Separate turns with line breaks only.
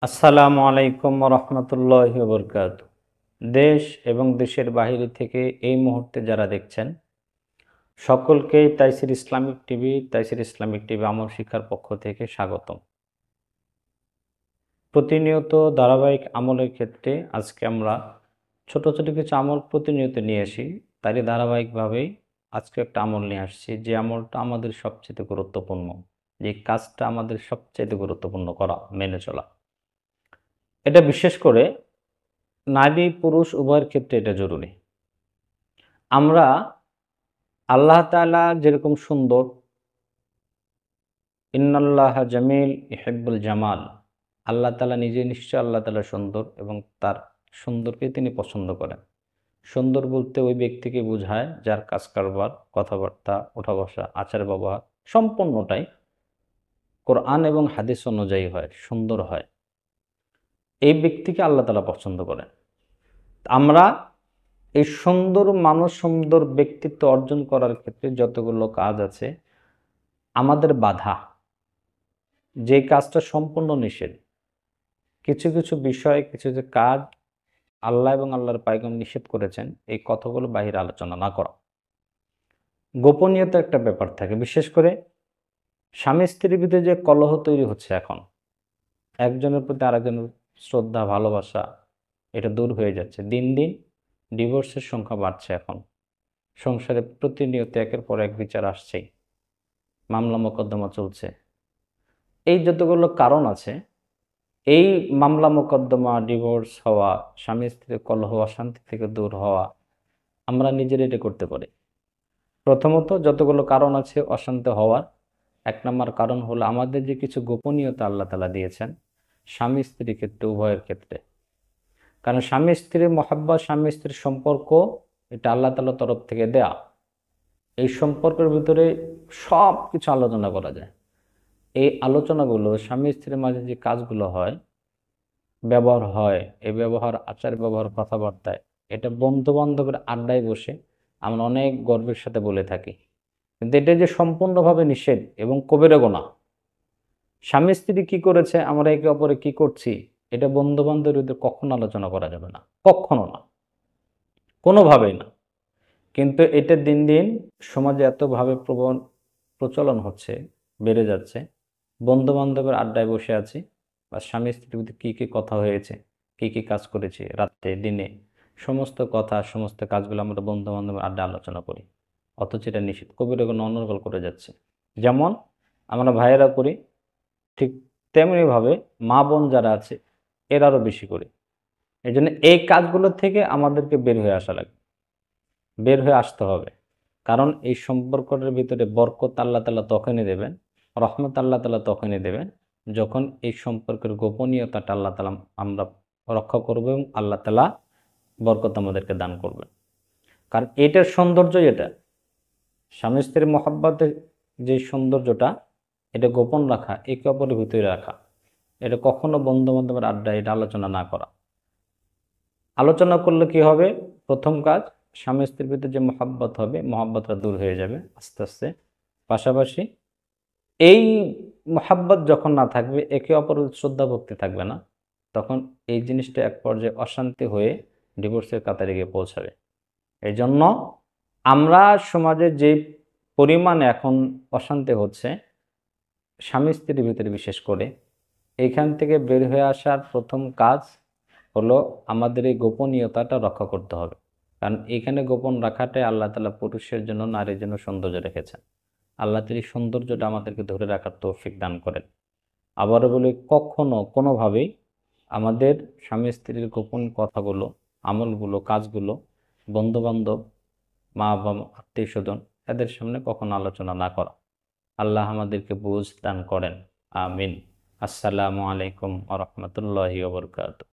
আসসালামু আলাইকুম রহমতুল্লাহি ওয়া বারাকাতুহু। দেশ এবং দেশের বাইরে থেকে এই মুহূর্তে যারা দেখছেন সকলকেই তাইসির ইসলামিক টিভি আমল শিক্ষার পক্ষ থেকে স্বাগতম। প্রতিনিয়ত ধারাবাহিক আমলের ক্ষেত্রে আজকে আমরা ছোট ছোট কিছু আমল প্রতিনিয়ত নিয়ে আসি। তারই ধারাবাহিকভাবেই আজকে একটা আমল নিয়ে আসছি, যে আমলটা আমাদের সবচেয়ে গুরুত্বপূর্ণ, যে কাজটা আমাদের সবচেয়ে গুরুত্বপূর্ণ করা, মেনে চলা। এটা বিশেষ করে নারী পুরুষ উভয়ের ক্ষেত্রে এটা জরুরি। আমরা আল্লাহ তাআলা যেরকম সুন্দর, ইন্নাল্লাহা জামিল ইহিব্বুল জামাল, আল্লাহ তাআলা নিজে নিশ্চয় আল্লাহ তাআলা সুন্দর এবং তার সুন্দরকে তিনি পছন্দ করেন। সুন্দর বলতে ওই ব্যক্তিকে বোঝায় যার কাজ কারবার, কথাবার্তা, ওঠা বসা, আচার ব্যবহার সম্পূর্ণটাই কোরআন এবং হাদিস অনুযায়ী হয়, সুন্দর হয়। এই ব্যক্তিকে আল্লাহ তাআলা পছন্দ করেন। আমরা এই সুন্দর মানুষ, সুন্দর ব্যক্তিত্ব অর্জন করার ক্ষেত্রে যতগুলো কাজ আছে, আমাদের বাধা, যে কাজটা সম্পূর্ণ নিষেধ, কিছু কিছু বিষয়, কিছু কিছু কাজ আল্লাহ এবং আল্লাহর পয়গম্বর নিষেধ করেছেন, এই কথাগুলো বাহিরে আলোচনা না করা। গোপনীয়তা একটা ব্যাপার থাকে, বিশেষ করে স্বামী স্ত্রীর ভিতরে যে কলহ তৈরি হচ্ছে এখন, একজনের প্রতি আরেকজনের শ্রদ্ধা, ভালোবাসা, এটা দূর হয়ে যাচ্ছে। দিন দিন ডিভোর্সের সংখ্যা বাড়ছে। এখন সংসারে প্রতিনিয়ত একের পর এক বিচার আসছেই, মামলা মোকদ্দমা চলছে। এই যতগুলো কারণ আছে, এই মামলা মোকদ্দমা, ডিভোর্স হওয়া, স্বামী স্ত্রীর কলহ, অশান্তি থেকে দূর হওয়া, আমরা নিজেরা এটা করতে পারি। প্রথমত, যতগুলো কারণ আছে অশান্তি হওয়ার, এক নম্বর কারণ হলো আমাদের যে কিছু গোপনীয়তা আল্লাহ তাআলা দিয়েছেন স্বামী স্ত্রীর ক্ষেত্রে, উভয়ের ক্ষেত্রে। কারণ স্বামী স্ত্রীর মহাব্বত, স্বামী স্ত্রীর সম্পর্ক, এটা আল্লাহ তাআলার তরফ থেকে দেয়া। এই সম্পর্কের ভিতরে সব কিছু আলোচনা করা যায়। এই আলোচনাগুলো, স্বামী স্ত্রীর মাঝে যে কাজগুলো হয়, ব্যবহার হয়, এই ব্যবহার, আচার ব্যবহার, কথাবার্তায়, এটা বন্ধু বান্ধবের আড্ডায় বসে আমরা অনেক গর্বের সাথে বলে থাকি। কিন্তু এটা যে সম্পূর্ণভাবে নিষেধ এবং কবিরা গুনাহ। স্বামী স্ত্রী কি করেছে, আমরা একে অপরে কি করছি, এটা বন্ধু বান্ধবের কখনো আলোচনা করা যাবে না, কখনো না, কোনোভাবেই না। কিন্তু এটা দিন দিন সমাজে এতভাবে প্রচলন হচ্ছে, বেড়ে যাচ্ছে। বন্ধু বান্ধবের আড্ডায় বসে আছি, বা স্বামী স্ত্রীর মধ্যে কী কী কথা হয়েছে, কী কী কাজ করেছি, রাত্রে দিনে সমস্ত কথা, সমস্ত কাজগুলো আমরা বন্ধু বান্ধবের আড্ডা আলোচনা করি। অথচ এটা নিষেধ, কবিরা গুনাহ অনর্গল করে যাচ্ছে। যেমন আমরা ভাইয়েরা করি, ঠিক তেমনিভাবে মা বোন যারা আছে এরা আরও বেশি করি। এই জন্য এই কাজগুলো থেকে আমাদেরকে বের হয়ে আসা লাগবে, বের হয়ে আসতে হবে। কারণ এই সম্পর্কটার ভিতরে বরকত আল্লাহ তাআলা তখনই দেবেন, রহমত আল্লাহ তাআলা তখনই দেবেন, যখন এই সম্পর্কের গোপনীয়তাটা আল্লাহ তাআলা আমরা রক্ষা করব এবং আল্লাহ তাআলা বরকত আমাদেরকে দান করবেন। কারণ এটার সৌন্দর্যই এটা, স্বামী স্ত্রীর মহাব্বতের যে সৌন্দর্যটা, এটা গোপন রাখা, একে অপরের ভিতরে রাখা। এটা কখনো বন্ধু বান্ধবের আড্ডা এটা আলোচনা না করা। আলোচনা করলে কি হবে? প্রথম কাজ, স্বামী স্ত্রীর ভিতরে যে মহাব্বত হবে, মহাব্বতটা দূর হয়ে যাবে আস্তে আস্তে। পাশাপাশি এই মহাব্বত যখন না থাকবে, একে অপরের শ্রদ্ধা ভক্তি থাকবে না, তখন এই জিনিসটা এক পর্যায়ে অশান্তি হয়ে ডিভোর্সের কাতারে গিয়ে পৌঁছাবে। এই জন্য আমরা সমাজে যে পরিমাণে এখন অশান্তি হচ্ছে স্বামী স্ত্রীর ভিতরে, বিশেষ করে এইখান থেকে বের হয়ে আসার প্রথম কাজ হলো আমাদের এই গোপনীয়তাটা রক্ষা করতে হবে। কারণ এখানে গোপন রাখাটাই আল্লাহ তাআলা পুরুষের জন্য, নারীর জন্য সৌন্দর্য রেখেছেন। আল্লাহ তাআলা এই সৌন্দর্যটা আমাদেরকে ধরে রাখার তৌফিক দান করেন। আবারও বলি, কখনো কোনোভাবেই আমাদের স্বামী স্ত্রীর গোপন কথাগুলো, আমলগুলো, কাজগুলো বন্ধুবান্ধব, মা বাবা, আত্মীয় স্বজন, এদের সামনে কখনো আলোচনা না করা। আল্লাহ আমাদেরকে বুঝ দান করেন। আমিন। আসসালামু আলাইকুম ওয়া রাহমাতুল্লাহি ওয়া বারাকাতুহু।